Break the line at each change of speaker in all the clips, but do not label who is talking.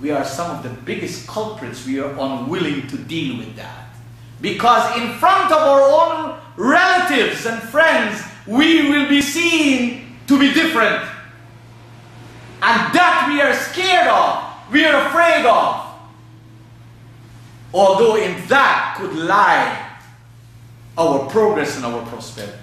we are some of the biggest culprits. We are unwilling to deal with that. Because in front of our own relatives and friends, we will be seen to be different. And that we are scared of, we are afraid of. Although in that could lie our progress and our prosperity.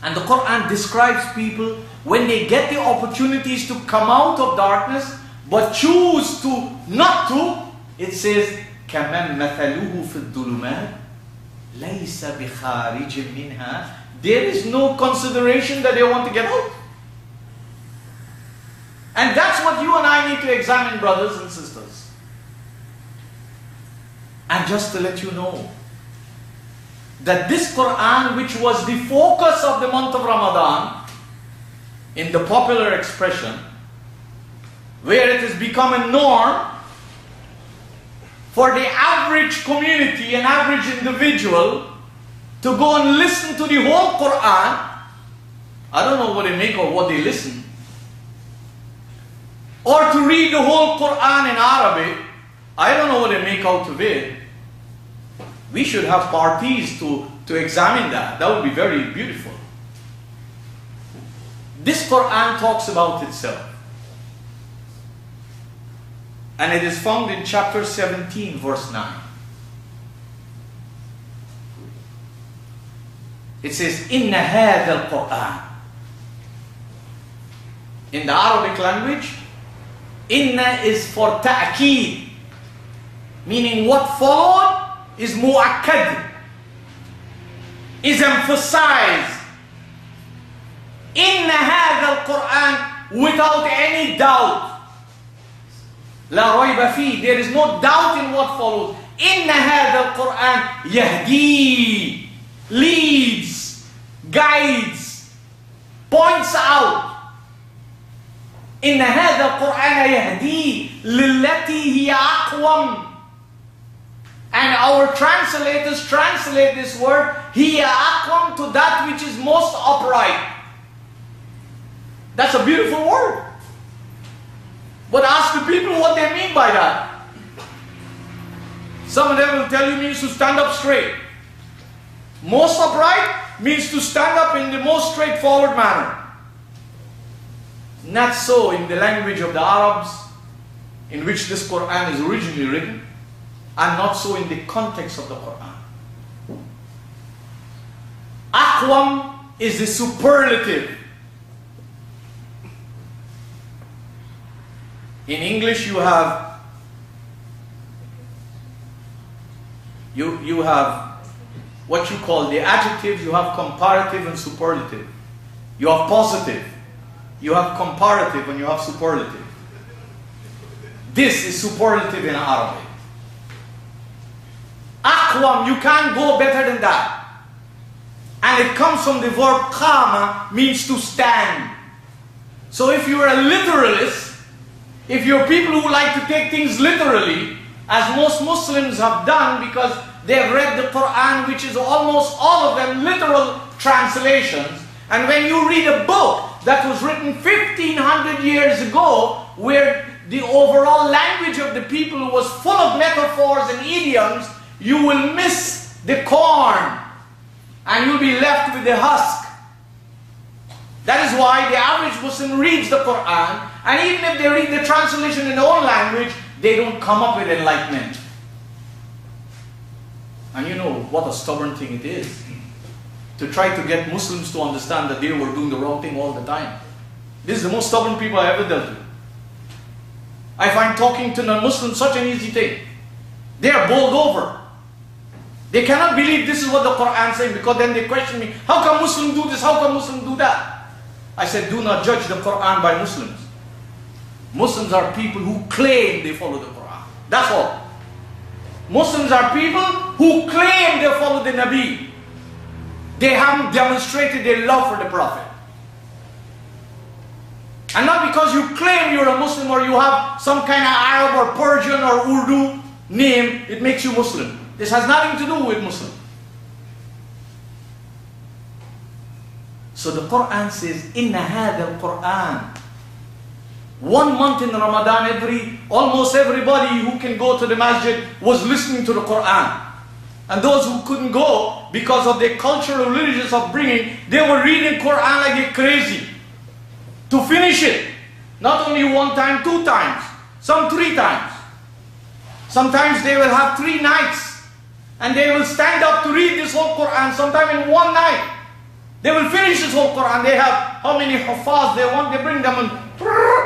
And the Quran describes people when they get the opportunities to come out of darkness, but choose to not to. It says, كَمَنْ مَثَلُهُ فِي الظُّلُمَاتِ لَيْسَ بِخَارِجٍ مِنْهَا. There is no consideration that they want to get out. And that's what you and I need to examine, brothers and sisters. And just to let you know, that this Qur'an, which was the focus of the month of Ramadan, in the popular expression, where it has become a norm for the average community, an average individual, to go and listen to the whole Qur'an. I don't know what they make of what they listen. Or to read the whole Qur'an in Arabic. I don't know what they make out of it. We should have parties to examine that. That would be very beautiful. This Qur'an talks about itself. And it is found in chapter 17, verse 9. It says, إِنَّ هَذَا الْقُرْآنِ. In the Arabic language, Inna is for ta'keed, meaning what followed is mu'akkad, is emphasized. Inna hadha al-Qur'an, without any doubt. La rayba fi, there is no doubt in what follows. Inna hadha al-Qur'an yahdi, leads, guides, points out. Inna hadha al-Qur'an yahdi lillati hiya aqwam. And our translators translate this word, hiya aqwam, to that which is most upright. That's a beautiful word. But ask the people what they mean by that. Some of them will tell you means to stand up straight. Most upright means to stand up in the most straightforward manner. Not so in the language of the Arabs, in which this Qur'an is originally written, and not so in the context of the Qur'an. Aqwam is the superlative. In English you have what you call the adjectives. You have comparative and superlative. You have positive, you have comparative, and you have superlative. This is superlative in Arabic. Aqwam, you can't go better than that. And it comes from the verb qama, means to stand. So if you're a literalist, if you're people who like to take things literally, as most Muslims have done because they've read the Qur'an, which is almost all of them literal translations, and when you read a book that was written 1500 years ago, where the overall language of the people was full of metaphors and idioms, you will miss the corn and you'll be left with the husk. That is why the average Muslim reads the Qur'an, and even if they read the translation in their own language, they don't come up with enlightenment. And you know what a stubborn thing it is to try to get Muslims to understand that they were doing the wrong thing all the time. This is the most stubborn people I ever dealt with. I find talking to non-Muslims such an easy thing. They are bowled over. They cannot believe this is what the Qur'an is saying, because then they question me, how come Muslims do this, how come Muslims do that? I said, do not judge the Qur'an by Muslims. Muslims are people who claim they follow the Qur'an. That's all. Muslims are people who claim they follow the Nabi. They haven't demonstrated their love for the Prophet. And not because you claim you're a Muslim or you have some kind of Arab or Persian or Urdu name, it makes you Muslim. This has nothing to do with Muslim. So the Quran says, Inna hadha al-Quran. 1 month in Ramadan, almost everybody who can go to the masjid was listening to the Qur'an. And those who couldn't go because of their cultural religious upbringing, they were reading Qur'an like they're crazy. To finish it. Not only 1 time, 2 times. Some 3 times. Sometimes they will have 3 nights. And they will stand up to read this whole Qur'an. Sometime in 1 night. They will finish this whole Qur'an. They have how many hufaz they want. They bring them on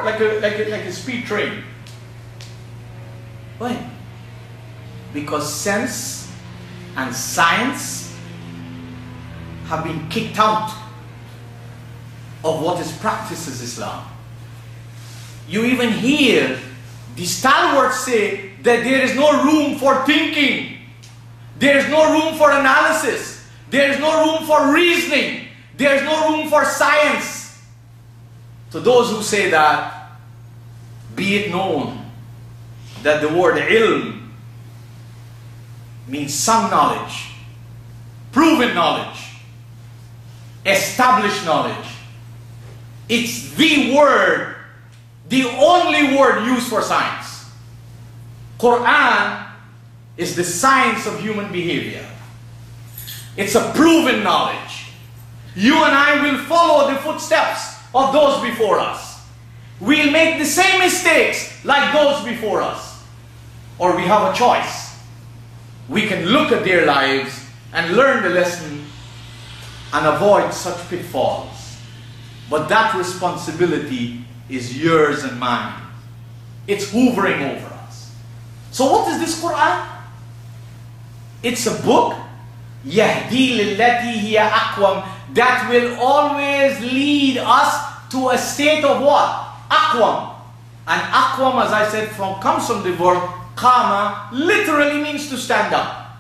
like a speed train. Why? Because sense and science have been kicked out of what is practiced as Islam. You even hear the stalwarts say that there is no room for thinking. There is no room for analysis. There is no room for reasoning. There is no room for science. To those who say that, be it known that the word ilm means some knowledge, proven knowledge, established knowledge. It's the word, the only word used for science. Qur'an is the science of human behavior. It's a proven knowledge. You and I will follow the footsteps of those before us. We'll make the same mistakes like those before us. Or we have a choice. We can look at their lives and learn the lesson and avoid such pitfalls. But that responsibility is yours and mine. It's hovering over us. So what is this Qur'an? It's a book, يَهْدِي لِلَّتِي هِيَ أَقْوَمْ, that will always lead us to a state of what? Aqwam. And aqwam, as I said, comes from the verb qama, literally means to stand up.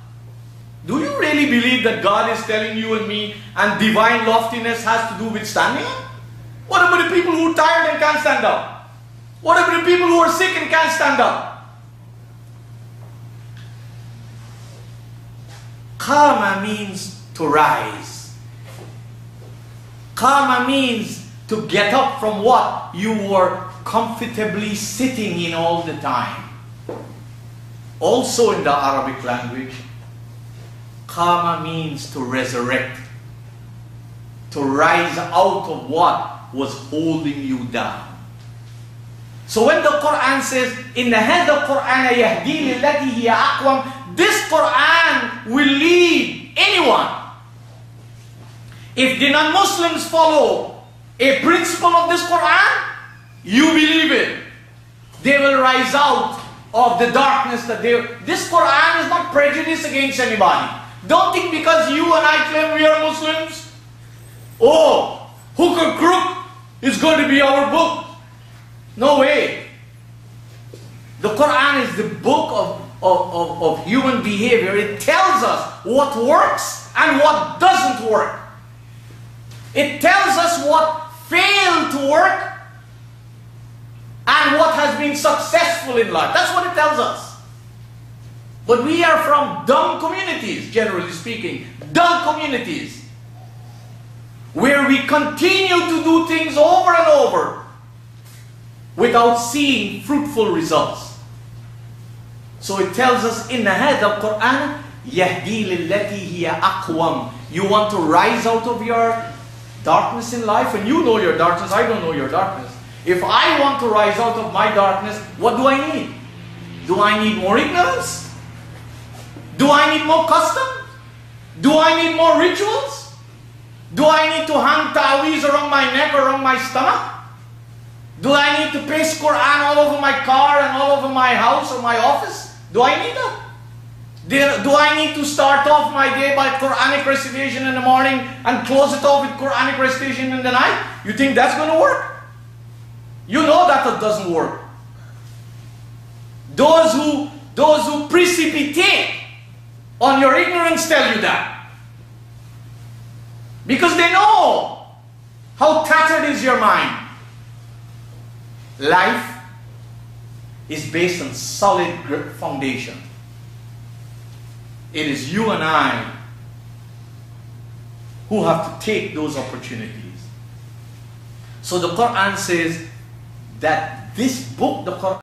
Do you really believe that God is telling you and me and divine loftiness has to do with standing up? What about the people who are tired and can't stand up? What about the people who are sick and can't stand up? Qama means to rise. Qama means to get up from what you were comfortably sitting in all the time. Also in the Arabic language, Qama means to resurrect, to rise out of what was holding you down. So when the Qur'an says, إِنَّ هَذَا الْقُرْآنَ يَهْدِي لِلَّتِي هِيَ أَقْوَمْ, this Qur'an will lead anyone. If the non-Muslims follow a principle of this Qur'an, you believe it. They will rise out of the darkness that they... This Qur'an is not prejudice against anybody. Don't think because you and I claim we are Muslims, oh, hook or crook is going to be our book. No way. The Qur'an is the book of human behavior. It tells us what works and what doesn't work. It tells us what failed to work and what has been successful in life. That's what it tells us. But we are from dumb communities, generally speaking. Dumb communities. Where we continue to do things over and over without seeing fruitful results. So it tells us, إِنَّ هَذَا الْقُرْآنَ يَهْدِي لِلَّتِي هِيَ أَقْوَمْ. You want to rise out of your darkness in life, and you know your darkness, I don't know your darkness. If I want to rise out of my darkness, what do I need? Do I need more ignorance? Do I need more custom? Do I need more rituals? Do I need to hang ta'weez around my neck or around my stomach? Do I need to paste Qur'an all over my car and all over my house or my office? Do I need that? Do I need to start off my day by Qur'anic recitation in the morning and close it off with Qur'anic recitation in the night? You think that's going to work? You know that it doesn't work. Those who precipitate on your ignorance tell you that. Because they know how tattered is your mind. Life is based on solid foundation. It is you and I who have to take those opportunities. So the Qur'an says that this book, the Quran,